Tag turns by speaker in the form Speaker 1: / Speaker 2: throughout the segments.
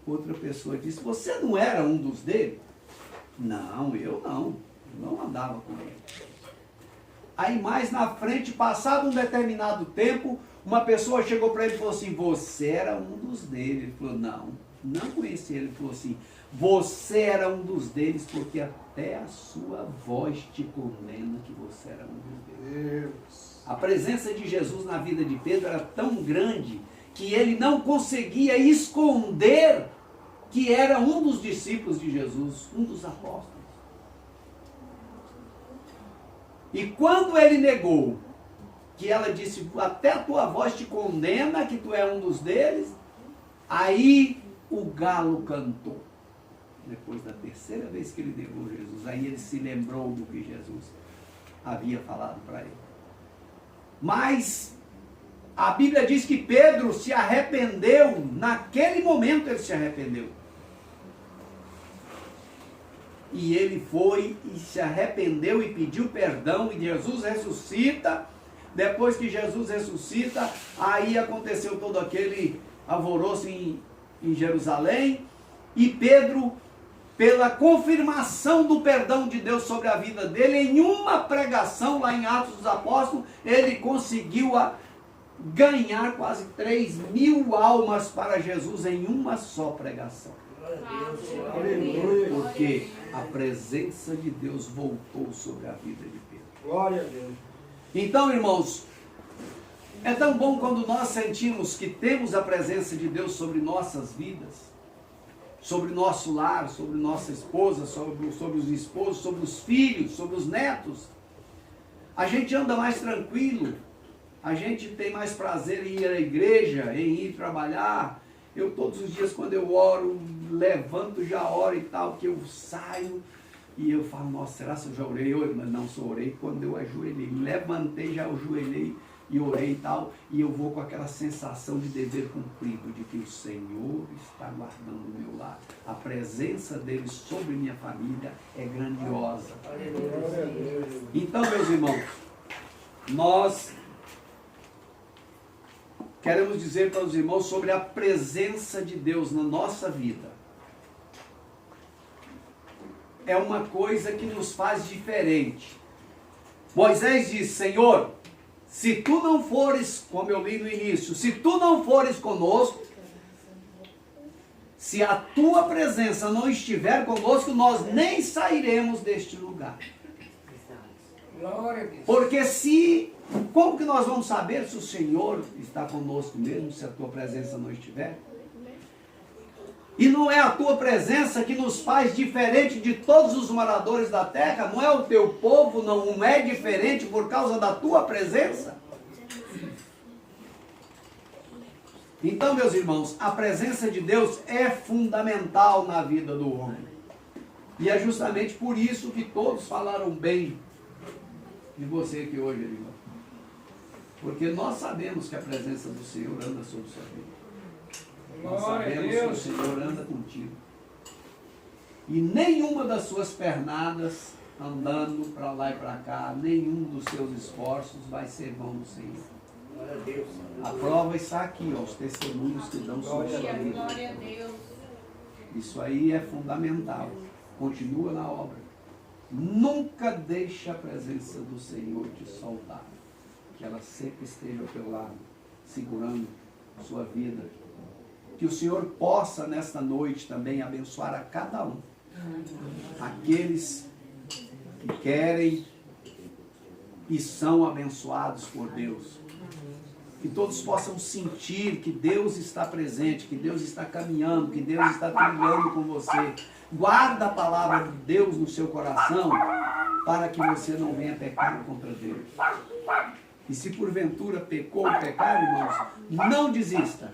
Speaker 1: outra pessoa disse, você não era um dos dele? Não, eu não andava com ele. Aí mais na frente, passado um determinado tempo, uma pessoa chegou para ele e falou assim, você era um dos deles. Ele falou, não conheci ele. Ele falou assim, você era um dos deles porque até a sua voz te condena que você era um dos deles. A presença de Jesus na vida de Pedro era tão grande que ele não conseguia esconder que era um dos discípulos de Jesus, um dos apóstolos. E quando ele negou, que ela disse, até a tua voz te condena, que tu é um dos deles, aí o galo cantou. Depois da terceira vez que ele negou Jesus, aí ele se lembrou do que Jesus havia falado para ele. Mas a Bíblia diz que Pedro se arrependeu, naquele momento ele se arrependeu. E ele foi e se arrependeu e pediu perdão, e Jesus ressuscita. Depois que Jesus ressuscita, aí aconteceu todo aquele alvoroço em Jerusalém, e Pedro, pela confirmação do perdão de Deus sobre a vida dele, em uma pregação lá em Atos dos Apóstolos, ele conseguiu ganhar quase 3.000 almas para Jesus em uma só pregação. Porque a presença de Deus voltou sobre a vida de Pedro.
Speaker 2: Glória a Deus.
Speaker 1: Então, irmãos, é tão bom quando nós sentimos que temos a presença de Deus sobre nossas vidas, sobre nosso lar, sobre nossa esposa, sobre os esposos, sobre os filhos, sobre os netos. A gente anda mais tranquilo, a gente tem mais prazer em ir à igreja, em ir trabalhar. Eu todos os dias quando eu oro, levanto, já oro e tal, que eu saio e eu falo, nossa, será que eu já orei hoje? Mas não, só orei quando eu ajoelhei. Levantei, já ajoelhei e orei e tal, e eu vou com aquela sensação de dever cumprido, de que o Senhor está guardando o meu lar. A presença dele sobre minha família é grandiosa. Então, meus irmãos, nós queremos dizer para os irmãos sobre a presença de Deus na nossa vida. É uma coisa que nos faz diferente. Moisés disse, Senhor, se tu não fores, como eu li no início, se tu não fores conosco, se a tua presença não estiver conosco, nós nem sairemos deste lugar. Porque como que nós vamos saber se o Senhor está conosco mesmo, se a tua presença não estiver? E não é a tua presença que nos faz diferente de todos os moradores da terra, não é o teu povo, não é diferente por causa da tua presença? Então, meus irmãos, a presença de Deus é fundamental na vida do homem. E é justamente por isso que todos falaram bem de você aqui hoje, irmão. Porque nós sabemos que a presença do Senhor anda sobre sua vida. Nós sabemos que o Senhor anda contigo. E nenhuma das suas pernadas, andando para lá e para cá, nenhum dos seus esforços vai ser vão no Senhor. A prova está aqui, ó, os testemunhos que dão sobre a sua vida. Isso aí é fundamental. Continua na obra. Nunca deixe a presença do Senhor te soltar. Que ela sempre esteja ao teu lado, segurando a sua vida. Que o Senhor possa, nesta noite, também abençoar a cada um. Aqueles que querem e são abençoados por Deus. Que todos possam sentir que Deus está presente, que Deus está caminhando, que Deus está trilhando com você. Guarda a palavra de Deus no seu coração, para que você não venha pecar contra Deus. E se porventura pecou ou pecar, irmãos, não desista.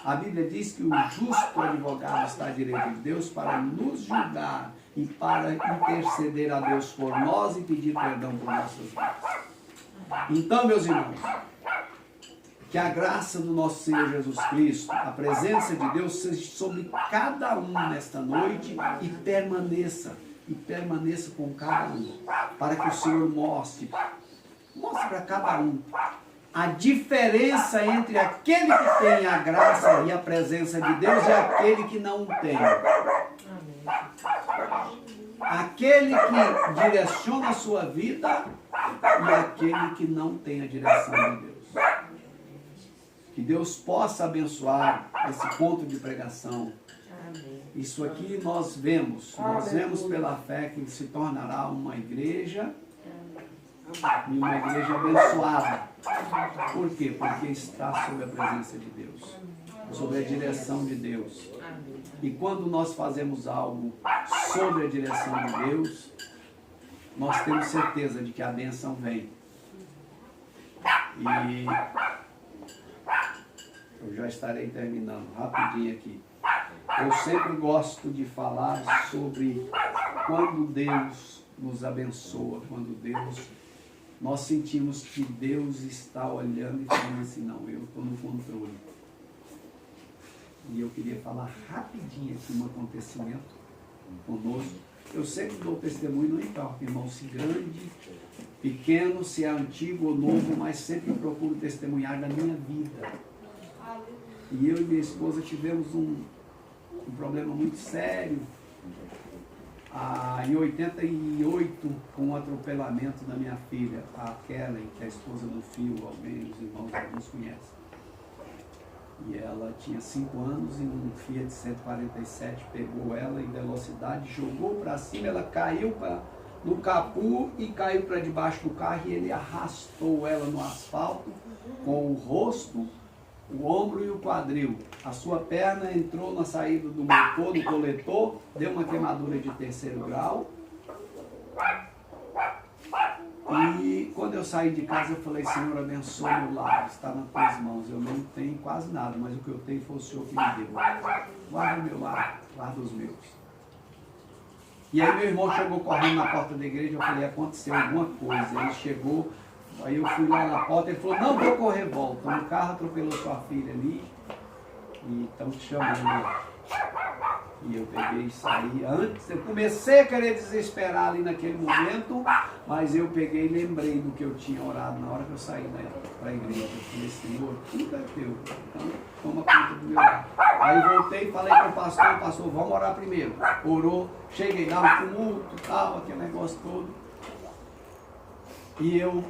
Speaker 1: A Bíblia diz que o justo advogado está à direita de Deus para nos julgar e para interceder a Deus por nós e pedir perdão por nossas vidas. Então, meus irmãos, que a graça do nosso Senhor Jesus Cristo, a presença de Deus seja sobre cada um nesta noite e permaneça com cada um, para que o Senhor mostre para cada um a diferença entre aquele que tem a graça e a presença de Deus e aquele que não tem. Aquele que direciona a sua vida e aquele que não tem a direção de Deus. Que Deus possa abençoar esse ponto de pregação. Isso aqui nós vemos pela fé que se tornará uma igreja e uma igreja abençoada. Por quê? Porque está sob a presença de Deus, sob a direção de Deus. E quando nós fazemos algo sob a direção de Deus, nós temos certeza de que a bênção vem. E eu já estarei terminando rapidinho aqui. Eu sempre gosto de falar sobre quando Deus nos abençoa, quando nós sentimos que Deus está olhando e falando assim, não, eu estou no controle. E eu queria falar rapidinho aqui um acontecimento conosco. Eu sempre dou testemunho, não importa, irmão, se grande, pequeno, se é antigo ou novo, mas sempre procuro testemunhar da minha vida. E eu e minha esposa tivemos um problema muito sério em 88, com o atropelamento da minha filha, a Kelly, que é a esposa do Fio, alguns irmãos alguns conhecem. E ela tinha 5 anos e um Fiat 147 pegou ela em velocidade, jogou para cima, ela caiu no capô e caiu para debaixo do carro e ele arrastou ela no asfalto com o rosto, o ombro e o quadril. A sua perna entrou na saída do motor, no coletor, deu uma queimadura de 3º grau. E quando eu saí de casa, eu falei, Senhor, abençoe meu lar, está nas tuas mãos. Eu não tenho quase nada, mas o que eu tenho foi o Senhor que me deu. Guarda o meu lar, guarda os meus. E aí meu irmão chegou correndo na porta da igreja, eu falei, aconteceu alguma coisa. Ele chegou, aí eu fui lá na porta, ele falou, não, vou correr, volta. Um carro atropelou sua filha ali, e estão te chamando. E eu peguei e saí. Antes, eu comecei a querer desesperar ali naquele momento, mas eu peguei e lembrei do que eu tinha orado na hora que eu saí para a igreja. Eu falei, Senhor, tudo é teu, então toma conta do meu lar. Aí voltei e falei para o pastor, vamos orar primeiro. Orou, cheguei lá, um tumulto, tal, aquele negócio todo. E eu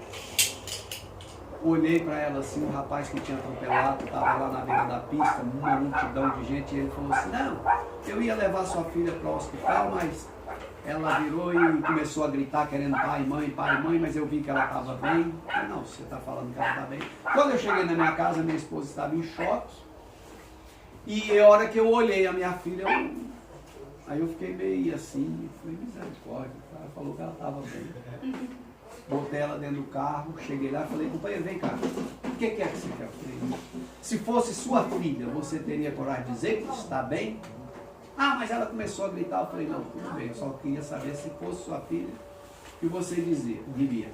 Speaker 1: olhei para ela assim, um rapaz que tinha atropelado, estava lá na beira da pista, uma multidão de gente, e ele falou assim, não, eu ia levar sua filha para o hospital, mas ela virou e começou a gritar, querendo pai, mãe, mas eu vi que ela estava bem. Eu falei, não, você está falando que ela está bem. Quando eu cheguei na minha casa, minha esposa estava em choque, e a hora que eu olhei a minha filha, aí eu fiquei meio assim, falei, misericórdia, ela falou que ela estava bem. Botei ela dentro do carro, cheguei lá e falei, companheiro, vem cá, o que é que você quer? Falei, se fosse sua filha, você teria coragem de dizer que está bem? Ah, mas ela começou a gritar, eu falei, não, tudo bem, eu só queria saber se fosse sua filha, o que você diria.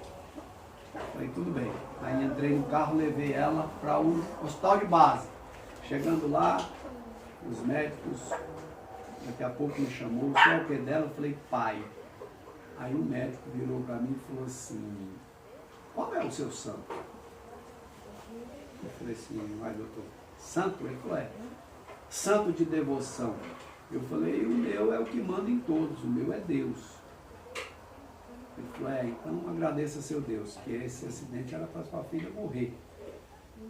Speaker 1: Falei, tudo bem. Aí entrei no carro, levei ela para o hospital de base. Chegando lá, os médicos, daqui a pouco me chamou, o senhor é o que dela? Eu falei, pai. Aí o médico virou para mim e falou assim, qual é o seu santo? Eu falei assim, vai doutor, santo? Ele falou, santo de devoção. Eu falei, o meu é o que manda em todos, o meu é Deus. Ele falou, então agradeça a seu Deus, que esse acidente era para sua filha morrer.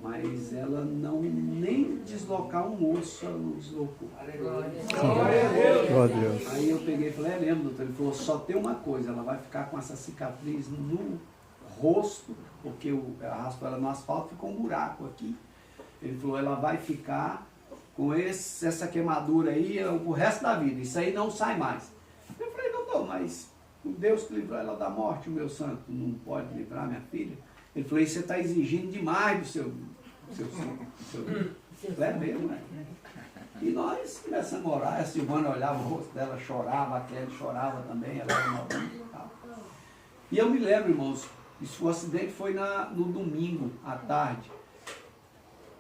Speaker 1: Mas ela não nem deslocar um osso, ela não deslocou. Glória a Deus. Aí eu peguei e falei, mesmo, doutor? Ele falou, só tem uma coisa, ela vai ficar com essa cicatriz no rosto, porque eu arrasto ela no asfalto, ficou um buraco aqui. Ele falou, ela vai ficar com essa queimadura aí o resto da vida, isso aí não sai mais. Eu falei, doutor, mas o Deus que livrou ela da morte, o meu santo, não pode livrar minha filha? Ele falou, você está exigindo demais do seu é mesmo, né? E nós começamos a orar, a Silvana olhava o rosto dela, chorava, a Kelly chorava também, ela era novinha e tal. E eu me lembro, irmãos, o acidente foi no domingo, à tarde.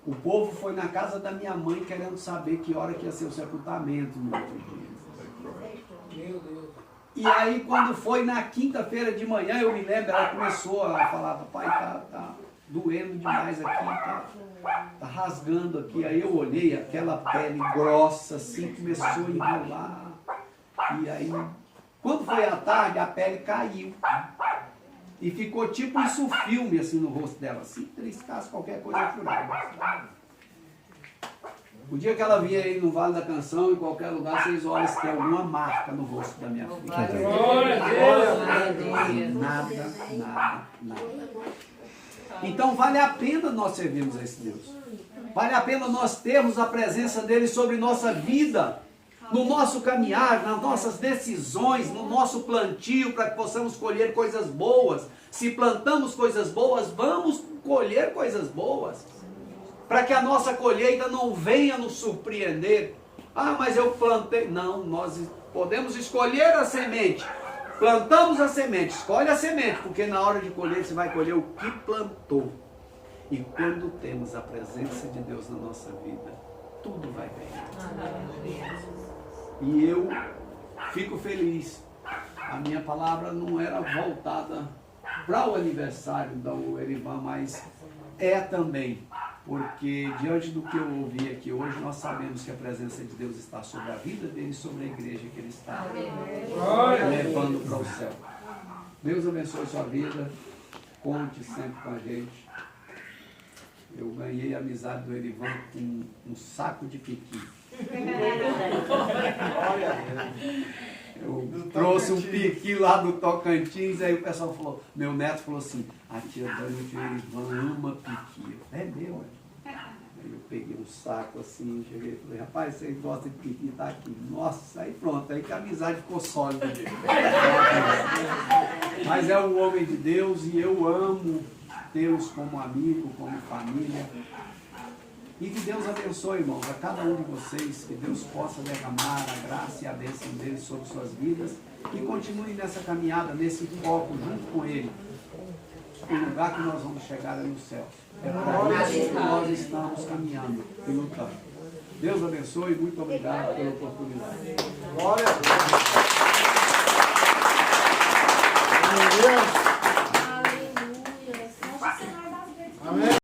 Speaker 1: O povo foi na casa da minha mãe querendo saber que hora que ia ser o sepultamento no outro dia. Meu Deus. E aí, quando foi na quinta-feira de manhã, eu me lembro, ela começou a falar, papai, tá doendo demais aqui, tá rasgando aqui. Aí eu olhei, aquela pele grossa assim, começou a enrolar. E aí, quando foi à tarde, a pele caiu. E ficou tipo isso, um filme assim no rosto dela, assim, triscasse qualquer coisa furada. O dia que ela vinha aí no Vale da Canção, em qualquer lugar, vocês olham se tem alguma marca no rosto da minha filha. Nada. Então vale a pena nós servirmos a esse Deus. Vale a pena nós termos a presença dele sobre nossa vida, no nosso caminhar, nas nossas decisões, no nosso plantio, para que possamos colher coisas boas. Se plantamos coisas boas, vamos colher coisas boas. Para que a nossa colheita não venha nos surpreender. Ah, mas eu plantei. Não, nós podemos escolher a semente. Plantamos a semente, escolhe a semente, porque na hora de colher você vai colher o que plantou. E quando temos a presença de Deus na nossa vida, tudo vai bem. E eu fico feliz. A minha palavra não era voltada para o aniversário do Erivan, mas é também. Porque diante do que eu ouvi aqui hoje, nós sabemos que a presença de Deus está sobre a vida dele e sobre a igreja que ele está levando para o céu. Deus abençoe sua vida. Conte sempre com a gente. Eu ganhei a amizade do Erivan com um saco de piqui. Eu trouxe um piqui lá do Tocantins, aí o pessoal falou, meu neto falou assim, a tia Dani e o Erivan ama piqui. É meu, Aí eu peguei um saco assim, cheguei e falei, rapaz, você gosta de piqui, tá aqui. Nossa, aí pronto, aí que a amizade ficou sólida. Mas é um homem de Deus e eu amo Deus como amigo, como família. E que Deus abençoe, irmãos, a cada um de vocês, que Deus possa derramar a graça e a bênção dele sobre suas vidas e continue nessa caminhada, nesse foco, junto com ele. O lugar que nós vamos chegar é no céu. É para isso que nós estamos caminhando e lutando. Deus abençoe e muito obrigado pela oportunidade. Glória a Deus.